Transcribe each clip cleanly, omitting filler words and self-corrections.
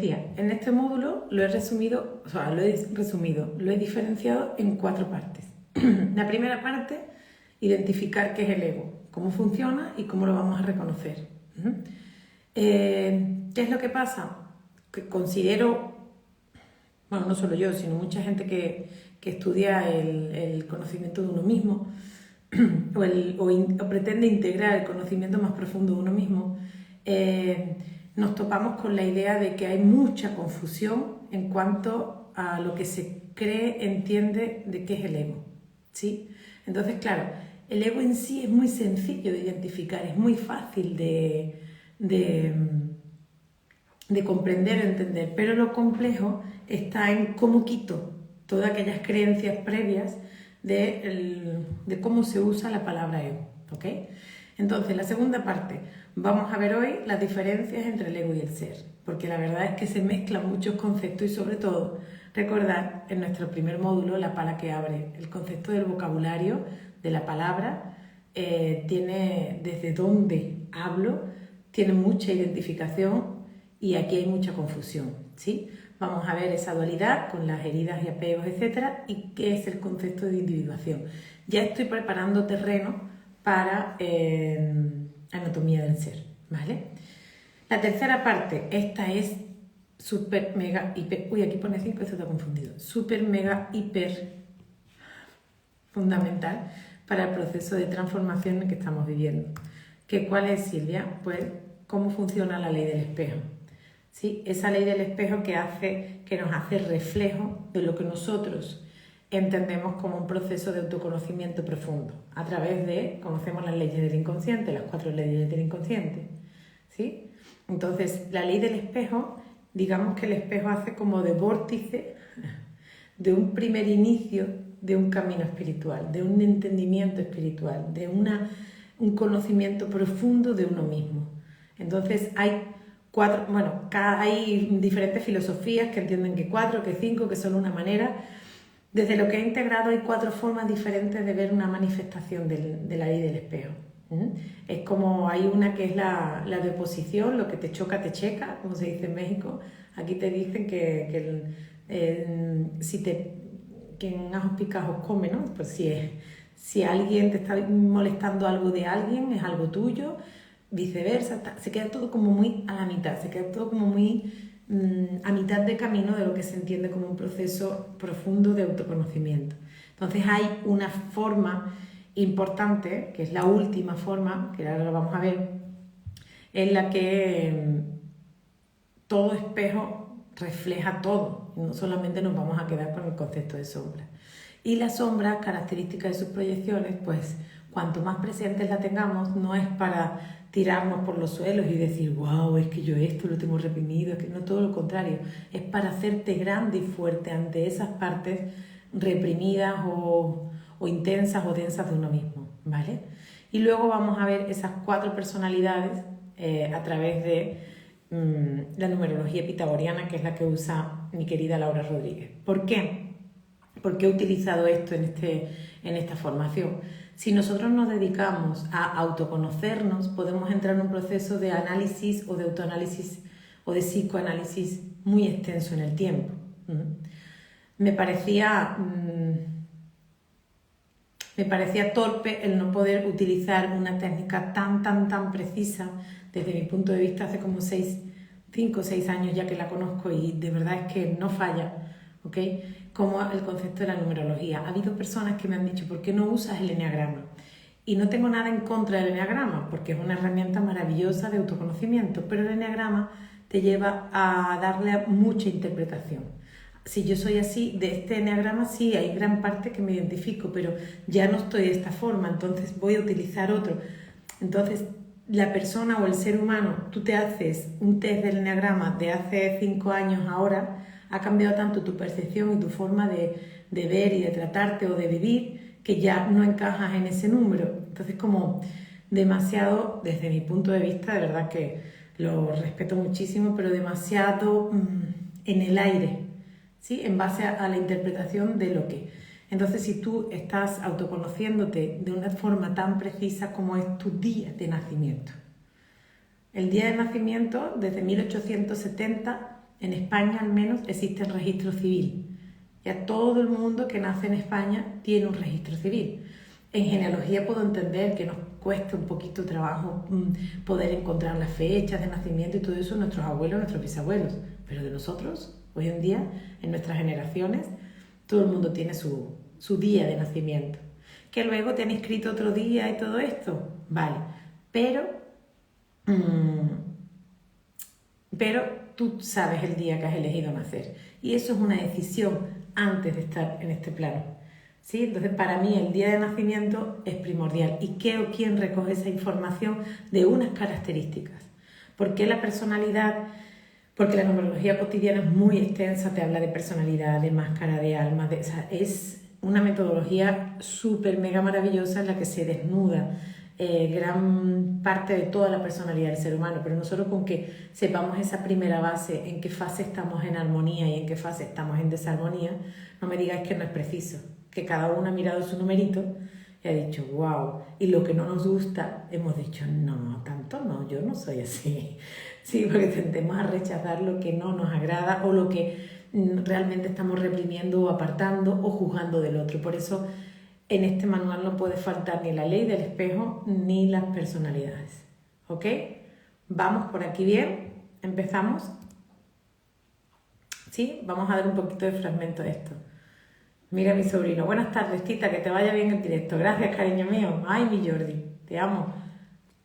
En este módulo lo he diferenciado en 4 partes. La primera parte, identificar qué es el ego, cómo funciona y cómo lo vamos a reconocer. ¿Qué es lo que pasa? Que considero, bueno, no solo yo, sino mucha gente que estudia el conocimiento de uno mismo o pretende integrar el conocimiento más profundo de uno mismo, nos topamos con la idea de que hay mucha confusión en cuanto a lo que se cree, entiende de qué es el ego, ¿sí? Entonces, claro, el ego en sí es muy sencillo de identificar, es muy fácil de comprender o entender, pero lo complejo está en cómo quito todas aquellas creencias previas de cómo se usa la palabra ego, ¿ok? Entonces, la segunda parte, vamos a ver hoy las diferencias entre el ego y el ser, porque la verdad es que se mezclan muchos conceptos y sobre todo recordar en nuestro primer módulo, la pala que abre, el concepto del vocabulario, de la palabra, tiene desde dónde hablo, tiene mucha identificación y aquí hay mucha confusión, ¿sí? Vamos a ver esa dualidad con las heridas y apegos, etcétera, y qué es el concepto de individuación. Ya estoy preparando terreno para anatomía del ser, ¿vale? La tercera parte, esta es súper, mega, hiper... Uy, aquí pone 5, esto está confundido. Súper, mega, hiper fundamental para el proceso de transformación que estamos viviendo. ¿Cuál es, Silvia? Pues, ¿cómo funciona la ley del espejo? ¿Sí? Esa ley del espejo que nos hace reflejo de lo que nosotros entendemos como un proceso de autoconocimiento profundo, a través de, conocemos las leyes del inconsciente, las 4 leyes del inconsciente, ¿sí? Entonces, la ley del espejo, digamos que el espejo hace como de vórtice de un primer inicio de un camino espiritual, de un entendimiento espiritual, de un conocimiento profundo de uno mismo. Entonces, hay diferentes filosofías que entienden que 4, que 5, que son una manera. Desde lo que he integrado hay 4 formas diferentes de ver una manifestación de la ley del espejo. Es como hay una que es la de oposición, lo que te choca te checa, como se dice en México. Aquí te dicen que en ajos picajos come, ¿no? Pues si alguien te está molestando algo de alguien, es algo tuyo, viceversa, se queda todo como muy a la mitad, se queda todo como muy a mitad de camino de lo que se entiende como un proceso profundo de autoconocimiento. Entonces hay una forma importante, que es la última forma, que ahora lo vamos a ver, en la que todo espejo refleja todo, no solamente nos vamos a quedar con el concepto de sombra. Y la sombra, característica de sus proyecciones, pues cuanto más presentes la tengamos, no es para tirarnos por los suelos y decir, wow, es que yo esto lo tengo reprimido, es que no, todo lo contrario, es para hacerte grande y fuerte ante esas partes reprimidas o intensas o densas de uno mismo, ¿vale? Y luego vamos a ver esas 4 personalidades a través de la numerología pitagoriana, que es la que usa mi querida Laura Rodríguez. ¿Por qué? ¿Por qué he utilizado esto en esta formación? Si nosotros nos dedicamos a autoconocernos, podemos entrar en un proceso de análisis o de autoanálisis o de psicoanálisis muy extenso en el tiempo. Me parecía torpe el no poder utilizar una técnica tan precisa. Desde mi punto de vista, hace como 5 o 6 años ya que la conozco y de verdad es que no falla, ¿ok? Como el concepto de la numerología. Ha habido personas que me han dicho, ¿por qué no usas el eneagrama? Y no tengo nada en contra del eneagrama, porque es una herramienta maravillosa de autoconocimiento, pero el eneagrama te lleva a darle mucha interpretación. Si yo soy así, de este eneagrama sí, hay gran parte que me identifico, pero ya no estoy de esta forma, entonces voy a utilizar otro. Entonces, la persona o el ser humano, tú te haces un test del eneagrama de hace 5 años ahora, ha cambiado tanto tu percepción y tu forma de ver y de tratarte o de vivir que ya no encajas en ese número. Entonces, como demasiado, desde mi punto de vista, de verdad que lo respeto muchísimo, pero demasiado en el aire, ¿sí? En base a la interpretación de lo que. Entonces, si tú estás autoconociéndote de una forma tan precisa como es tu día de nacimiento. El día de nacimiento, desde 1870, en España al menos, existe el registro civil. Ya todo el mundo que nace en España tiene un registro civil. En genealogía puedo entender que nos cuesta un poquito trabajo poder encontrar las fechas de nacimiento y todo eso, nuestros abuelos, nuestros bisabuelos, pero de nosotros, hoy en día, en nuestras generaciones, todo el mundo tiene su día de nacimiento. Que luego te han inscrito otro día y todo esto, vale, pero tú sabes el día que has elegido nacer y eso es una decisión antes de estar en este plano, ¿sí? Entonces para mí el día de nacimiento es primordial y qué o quién recoge esa información de unas características. ¿Por qué la personalidad? Porque la numerología cotidiana es muy extensa, te habla de personalidad, de máscara, de alma, o sea, es una metodología súper mega maravillosa en la que se desnuda gran parte de toda la personalidad del ser humano, pero nosotros con que sepamos esa primera base, en qué fase estamos en armonía y en qué fase estamos en desarmonía, no me digáis que no es preciso, que cada uno ha mirado su numerito y ha dicho wow, y lo que no nos gusta hemos dicho no, tanto no, yo no soy así, sí, porque tendemos a rechazar lo que no nos agrada o lo que realmente estamos reprimiendo o apartando o juzgando del otro. Por eso en este manual no puede faltar ni la ley del espejo ni las personalidades. ¿Ok? Vamos por aquí bien. Empezamos. ¿Sí? Vamos a dar un poquito de fragmento de esto. Mira mi sobrino. Buenas tardes, Tita, que te vaya bien el directo. Gracias, cariño mío. Ay, mi Jordi, te amo.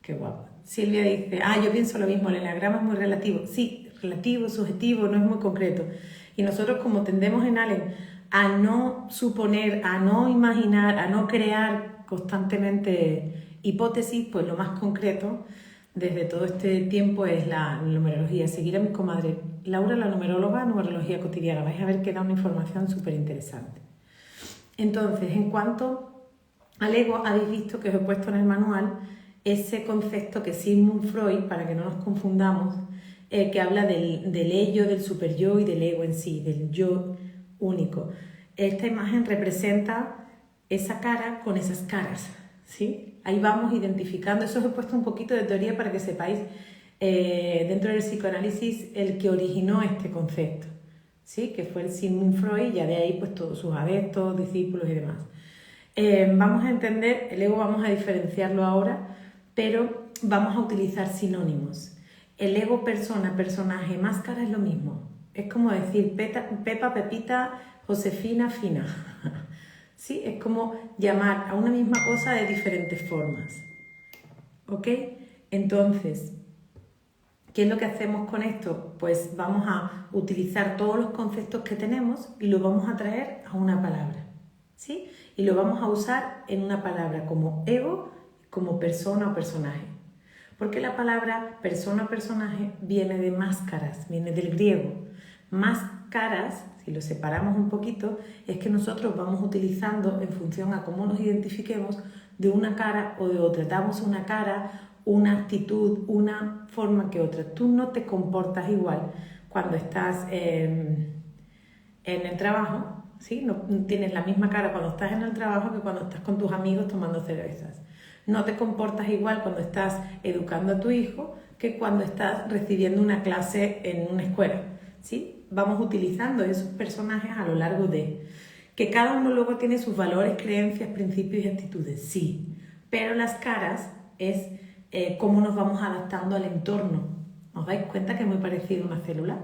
Qué guapa. Silvia dice, yo pienso lo mismo, el eneagrama es muy relativo. Sí, relativo, subjetivo, no es muy concreto. Y nosotros como tendemos en Allen a no suponer, a no imaginar, a no crear constantemente hipótesis, pues lo más concreto desde todo este tiempo es la numerología. Seguir a mi comadre Laura, la numeróloga, numerología cotidiana. Vais a ver que da una información súper interesante. Entonces, en cuanto al ego, habéis visto que os he puesto en el manual ese concepto que Sigmund Freud, para que no nos confundamos, que habla del ello, del superyo y del ego en sí, del yo único. Esta imagen representa esa cara con esas caras, ¿sí? Ahí vamos identificando, eso os he puesto un poquito de teoría para que sepáis dentro del psicoanálisis el que originó este concepto, ¿sí? Que fue el Sigmund Freud, y ya de ahí pues todos sus adeptos, discípulos y demás. Vamos a entender, el ego vamos a diferenciarlo ahora, pero vamos a utilizar sinónimos. El ego, persona, personaje, máscara es lo mismo. Es como decir Pepa, Pepita, Josefina, Fina. ¿Sí? Es como llamar a una misma cosa de diferentes formas. ¿Ok? Entonces, ¿qué es lo que hacemos con esto? Pues vamos a utilizar todos los conceptos que tenemos y los vamos a traer a una palabra. ¿Sí? Y lo vamos a usar en una palabra como ego, como persona o personaje. Porque la palabra persona o personaje viene de máscaras, viene del griego. Máscaras, si lo separamos un poquito, es que nosotros vamos utilizando en función a cómo nos identifiquemos de una cara o de otra. Damos una cara, una actitud, una forma que otra. Tú no te comportas igual cuando estás en el trabajo, ¿sí? No tienes la misma cara cuando estás en el trabajo que cuando estás con tus amigos tomando cervezas. No te comportas igual cuando estás educando a tu hijo que cuando estás recibiendo una clase en una escuela, ¿sí? Vamos utilizando esos personajes a lo largo de... Que cada uno luego tiene sus valores, creencias, principios y actitudes, sí. Pero las caras es cómo nos vamos adaptando al entorno. ¿Os dais cuenta que es muy parecido a una célula?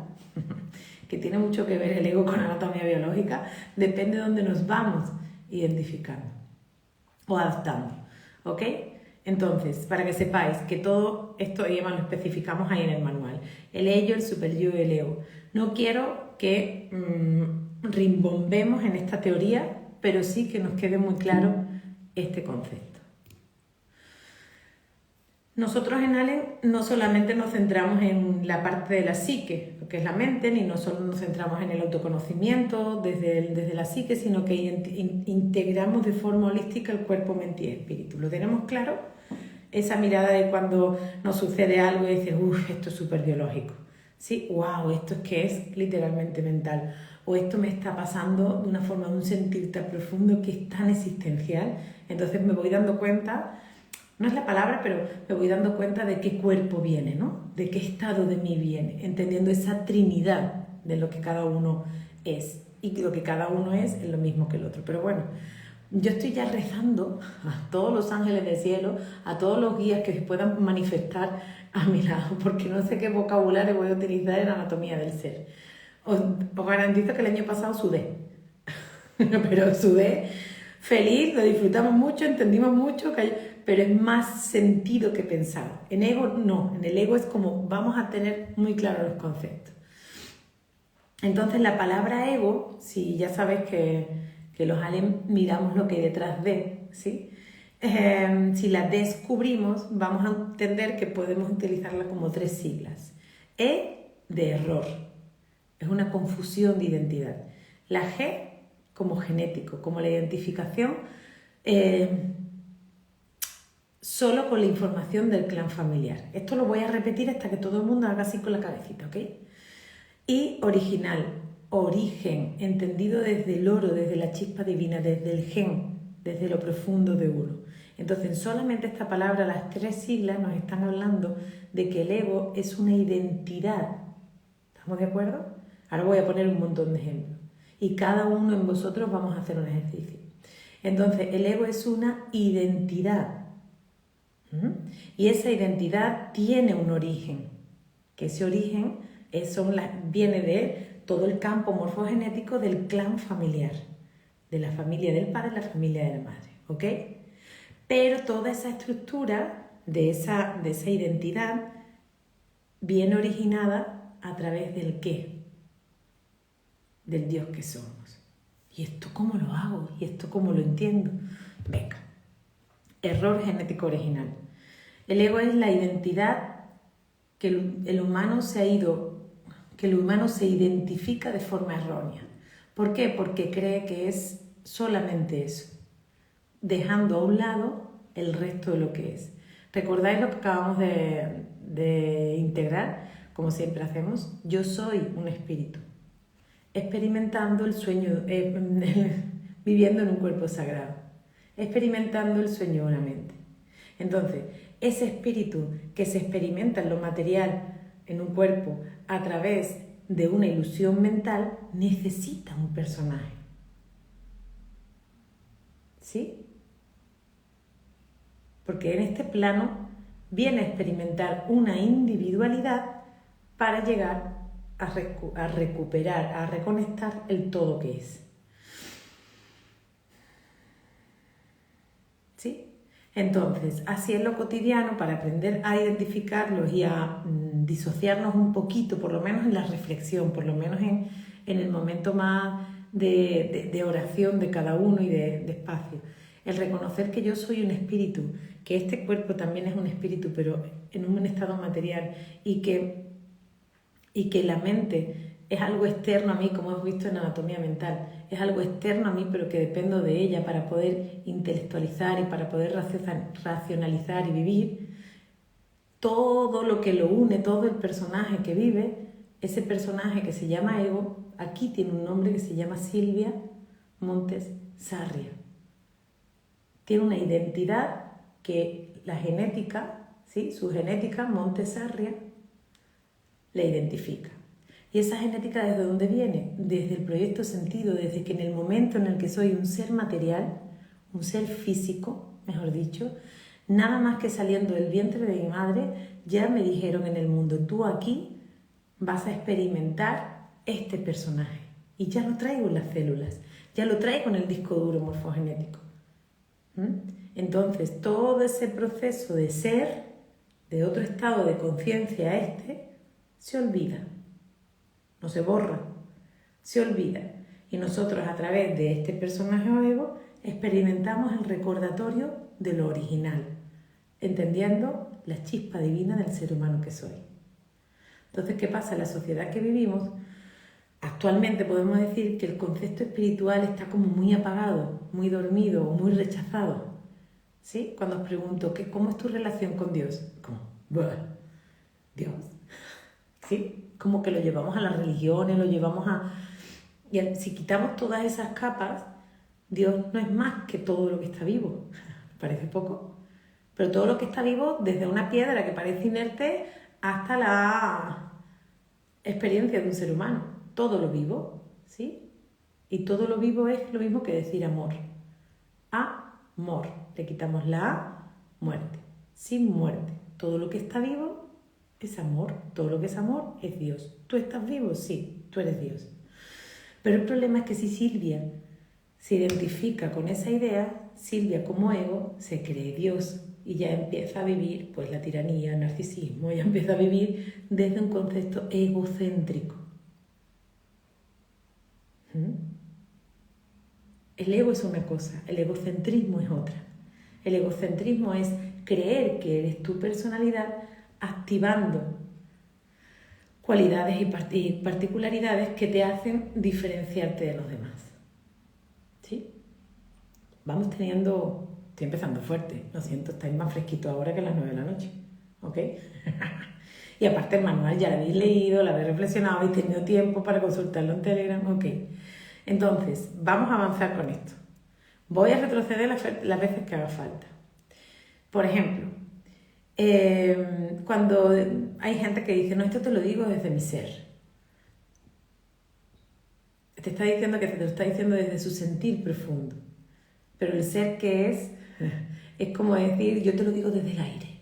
Que tiene mucho que ver el ego con la anatomía biológica. Depende de dónde nos vamos identificando o adaptando. ¿Ok? Entonces, para que sepáis que todo esto lo especificamos ahí en el manual. El ello, el superyo y el ego. No quiero que rimbombemos en esta teoría, pero sí que nos quede muy claro este concepto. Nosotros en Allen no solamente nos centramos en la parte de la psique, lo que es la mente, ni no solo nos centramos en el autoconocimiento desde la psique, sino que integramos de forma holística el cuerpo, mente y espíritu. ¿Lo tenemos claro? Esa mirada de cuando nos sucede algo y dices, esto es súper biológico. ¿Sí? ¡Wow! Esto es que es literalmente mental. O esto me está pasando de una forma de un sentir tan profundo que es tan existencial. Entonces me voy dando cuenta... No es la palabra, pero me voy dando cuenta de qué cuerpo viene, ¿no? De qué estado de mí viene, entendiendo esa trinidad de lo que cada uno es. Y lo que cada uno es lo mismo que el otro. Pero bueno, yo estoy ya rezando a todos los ángeles del cielo, a todos los guías que se puedan manifestar a mi lado, porque no sé qué vocabulario voy a utilizar en anatomía del ser. Os garantizo que el año pasado sudé, pero sudé feliz, lo disfrutamos mucho, entendimos mucho, pero es más sentido que pensado. En ego no, en el ego es como vamos a tener muy claros los conceptos. Entonces la palabra ego, si ya sabes que los aliens miramos lo que hay detrás de, ¿sí? Si la descubrimos, vamos a entender que podemos utilizarla como 3 siglas. E de error, es una confusión de identidad. La G como genético, como la identificación solo con la información del clan familiar. Esto lo voy a repetir hasta que todo el mundo haga así con la cabecita, ¿ok? Y original, origen, entendido desde el oro, desde la chispa divina, desde el gen, desde lo profundo de uno. Entonces, solamente esta palabra, las 3 siglas, nos están hablando de que el ego es una identidad. ¿Estamos de acuerdo? Ahora voy a poner un montón de ejemplos. Y cada uno en vosotros vamos a hacer un ejercicio. Entonces, el ego es una identidad. Y esa identidad tiene un origen. Que ese origen viene de todo el campo morfogenético del clan familiar, de la familia del padre y la familia de la madre, ¿ok? Pero toda esa estructura de esa identidad viene originada a través del qué, del Dios que somos. ¿Y esto cómo lo hago? ¿Y esto cómo lo entiendo? Venga, error genético original. El ego es la identidad que el humano se identifica de forma errónea. ¿Por qué? Porque cree que es solamente eso, dejando a un lado el resto de lo que es. ¿Recordáis lo que acabamos de integrar? Como siempre hacemos, yo soy un espíritu, experimentando el sueño, viviendo en un cuerpo sagrado, experimentando el sueño de una mente. Entonces, ese espíritu que se experimenta en lo material, en un cuerpo, a través de una ilusión mental, necesita un personaje. ¿Sí? Porque en este plano viene a experimentar una individualidad para llegar a recuperar, a reconectar el todo que es. ¿Sí? Entonces, así en lo cotidiano, para aprender a identificarlos y a disociarnos un poquito, por lo menos en la reflexión, por lo menos en el momento más de oración de cada uno y de espacio, el reconocer que yo soy un espíritu, que este cuerpo también es un espíritu, pero en un estado material, y que la mente es algo externo a mí, como hemos visto en anatomía mental, es algo externo a mí, pero que dependo de ella para poder intelectualizar y para poder racionalizar y vivir. Todo lo que lo une, todo el personaje que vive, ese personaje que se llama ego, aquí tiene un nombre que se llama Silvia Montes Sarria. Tiene una identidad que la genética, ¿sí? Su genética, Montes Sarria, la identifica. ¿Y esa genética desde dónde viene? Desde el proyecto sentido, desde que en el momento en el que soy un ser material, un ser físico, mejor dicho, nada más que saliendo del vientre de mi madre, ya me dijeron en el mundo, tú aquí vas a experimentar este personaje. Y ya lo traigo en las células, ya lo traigo en el disco duro morfogenético. Entonces, todo ese proceso de ser, de otro estado de conciencia a este, se olvida. No se borra, se olvida. Y nosotros a través de este personaje o ego experimentamos el recordatorio de lo original, entendiendo la chispa divina del ser humano que soy. Entonces, ¿qué pasa? En la sociedad que vivimos, actualmente podemos decir que el concepto espiritual está como muy apagado, muy dormido o muy rechazado. ¿Sí? Cuando os pregunto, ¿cómo es tu relación con Dios? Como, Dios. ¿Sí? Como que lo llevamos a las religiones, lo llevamos a... Y si quitamos todas esas capas, Dios no es más que todo lo que está vivo. Parece poco, pero todo lo que está vivo, desde una piedra que parece inerte hasta la experiencia de un ser humano. todo lo vivo, ¿sí? Y todo lo vivo es lo mismo que decir amor. Amor. Le quitamos la A, muerte. Sin muerte. Todo lo que está vivo es amor. Todo lo que es amor es Dios. ¿Tú estás vivo? Sí, tú eres Dios. Pero el problema es que si Silvia se identifica con esa idea, Silvia como ego se cree Dios y ya empieza a vivir pues la tiranía, el narcisismo, ya empieza a vivir desde un concepto egocéntrico. El ego es una cosa, el egocentrismo es otra. El egocentrismo es creer que eres tu personalidad activando cualidades y particularidades que te hacen diferenciarte de los demás. ¿Sí? Vamos teniendo... Estoy empezando fuerte, lo siento, estáis más fresquitos ahora que a las 9 de la noche. ¿Ok? Y aparte el manual ya lo habéis leído, lo habéis reflexionado, habéis tenido tiempo para consultarlo en Telegram. Ok. Entonces, vamos a avanzar con esto. Voy a retroceder las veces que haga falta. Por ejemplo, cuando hay gente que dice, no, esto te lo digo desde mi ser. Te está diciendo que te lo está diciendo desde su sentir profundo. Pero el ser que es como decir, yo te lo digo desde el aire.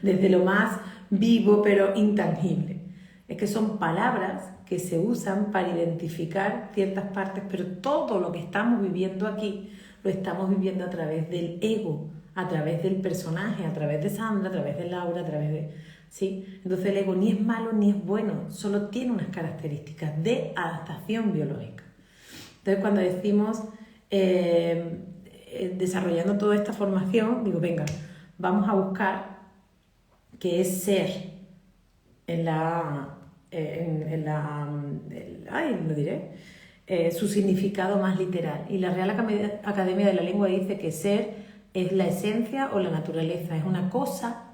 Desde lo más vivo pero intangible. Es que son palabras que se usan para identificar ciertas partes, pero todo lo que estamos viviendo aquí lo estamos viviendo a través del ego, a través del personaje, a través de Sandra, a través de Laura, a través de... ¿sí? Entonces el ego ni es malo ni es bueno, solo tiene unas características de adaptación biológica. Entonces cuando decimos, desarrollando toda esta formación, digo, venga, vamos a buscar qué es ser su significado más literal. Y la Real Academia de la Lengua dice que ser es la esencia o la naturaleza, es una cosa,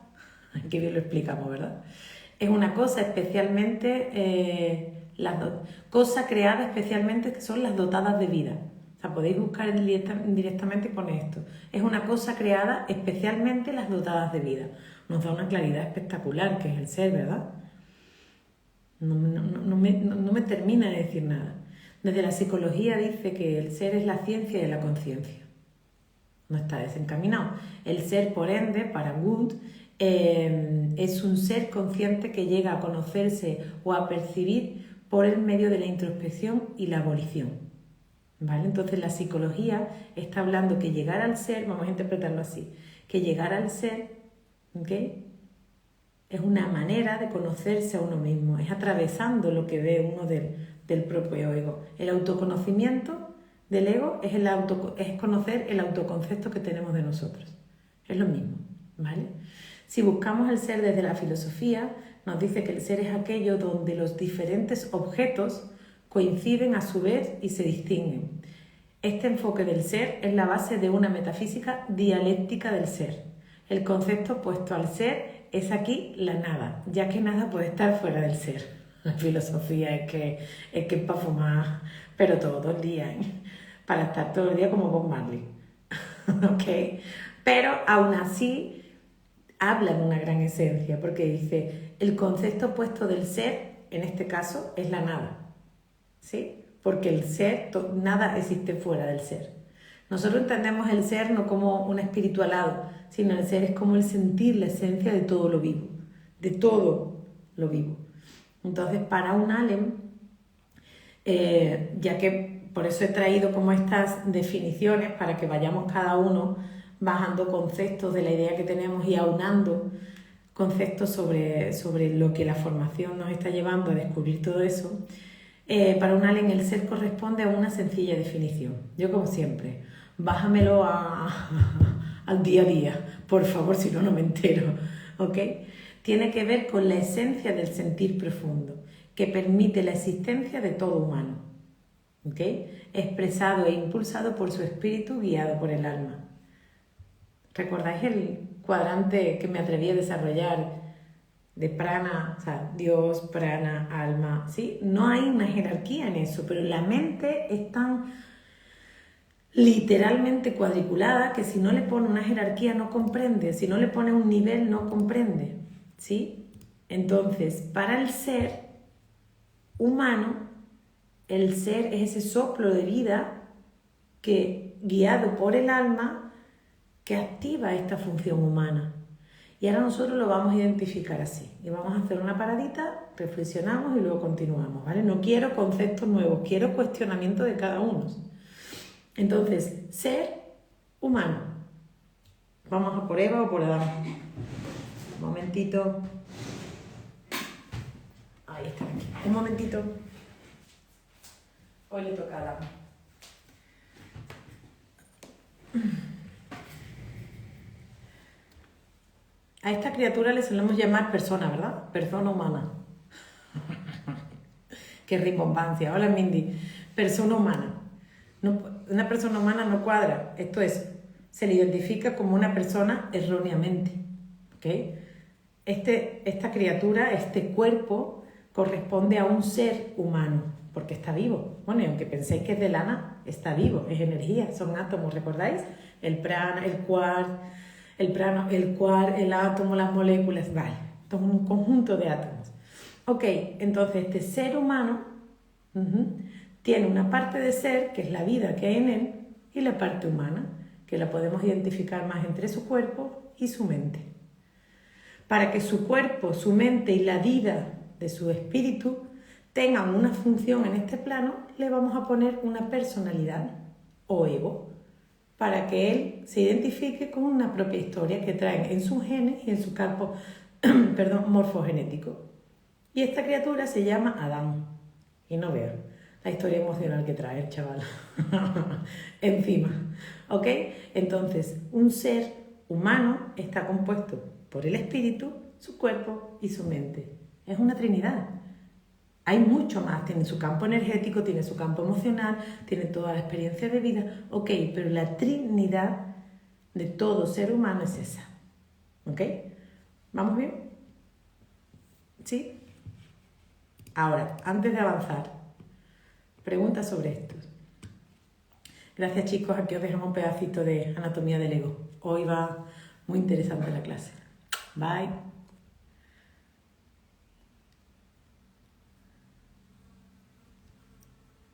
que bien lo explicamos, ¿verdad? Es una cosa especialmente, cosa creada especialmente que son las dotadas de vida. O sea, podéis buscar directamente con esto. Es una cosa creada especialmente las dotadas de vida. Nos da una claridad espectacular, que es el ser, ¿verdad? No me termina de decir nada. Desde la psicología dice que el ser es la ciencia de la conciencia. No está desencaminado. El ser, por ende, para Wundt, es un ser consciente que llega a conocerse o a percibir por el medio de la introspección y la abolición. ¿Vale? Entonces la psicología está hablando que llegar al ser, vamos a interpretarlo así, que llegar al ser, ¿okay?, es una manera de conocerse a uno mismo, es atravesando lo que ve uno del propio ego. El autoconocimiento del ego es conocer el autoconcepto que tenemos de nosotros. Es lo mismo, ¿vale? Si buscamos el ser desde la filosofía, nos dice que el ser es aquello donde los diferentes objetos coinciden a su vez y se distinguen. Este enfoque del ser es la base de una metafísica dialéctica del ser. El concepto opuesto al ser es aquí la nada, ya que nada puede estar fuera del ser. La filosofía es que es para fumar, pero todo el día, ¿eh? Para estar todo el día como Bob Marley. ¿Ok? Pero aún así habla de una gran esencia, porque dice, el concepto opuesto del ser, en este caso, es la nada. ¿Sí? Porque el ser, nada existe fuera del ser. Nosotros entendemos el ser no como un espiritualado, sino el ser es como el sentir, la esencia de todo lo vivo, de todo lo vivo. Entonces, para un Alem, ya que por eso he traído como estas definiciones para que vayamos cada uno bajando conceptos de la idea que tenemos y aunando conceptos sobre lo que la formación nos está llevando a descubrir todo eso. Para un Alem el ser corresponde a una sencilla definición. Yo, como siempre, bájamelo al día a día, por favor, si no, no me entero, ¿ok? Tiene que ver con la esencia del sentir profundo, que permite la existencia de todo humano, ¿ok? Expresado e impulsado por su espíritu, guiado por el alma. ¿Recordáis el cuadrante que me atreví a desarrollar de prana, o sea, Dios, prana, alma? ¿Sí? No hay una jerarquía en eso, pero la mente es tan literalmente cuadriculada que si no le pone una jerarquía no comprende, si no le pone un nivel no comprende, ¿sí? Entonces, para el ser, humano, el ser es ese soplo de vida que, guiado por el alma, que activa esta función humana. Y ahora nosotros lo vamos a identificar así. Y vamos a hacer una paradita, reflexionamos y luego continuamos, ¿vale? No quiero conceptos nuevos, quiero cuestionamiento de cada uno. Entonces, ser humano. Vamos a por Eva o por Adán. Un momentito. Ahí está. Un momentito. Hoy le toca a Adán. A esta criatura le solemos llamar persona, ¿verdad? Persona humana. Qué rimbombancia. Hola, Mindy. Persona humana. No, una persona humana no cuadra. Esto es, se le identifica como una persona erróneamente. ¿Okay? Esta criatura, este cuerpo, corresponde a un ser humano, porque está vivo. Bueno, y aunque penséis que es de lana, está vivo, es energía, son átomos, ¿recordáis? El prana, el quark, el átomo, las moléculas, vale, esto es un conjunto de átomos. Ok, entonces este ser humano tiene una parte de ser, que es la vida que hay en él, y la parte humana, que la podemos identificar más entre su cuerpo y su mente. Para que su cuerpo, su mente y la vida de su espíritu tengan una función en este plano, le vamos a poner una personalidad o ego, para que él se identifique con una propia historia que traen en sus genes y en su campo morfogenético. Y esta criatura se llama Adán. Y no veo la historia emocional que trae el chaval. Encima. ¿Ok? Entonces, un ser humano está compuesto por el espíritu, su cuerpo y su mente. Es una trinidad. Hay mucho más, tiene su campo energético, tiene su campo emocional, tiene toda la experiencia de vida, ok, pero la trinidad de todo ser humano es esa, ok. ¿Vamos bien? ¿Sí? Ahora, antes de avanzar, preguntas sobre esto. Gracias, chicos, aquí os dejamos un pedacito de anatomía del ego. Hoy va muy interesante la clase. Bye.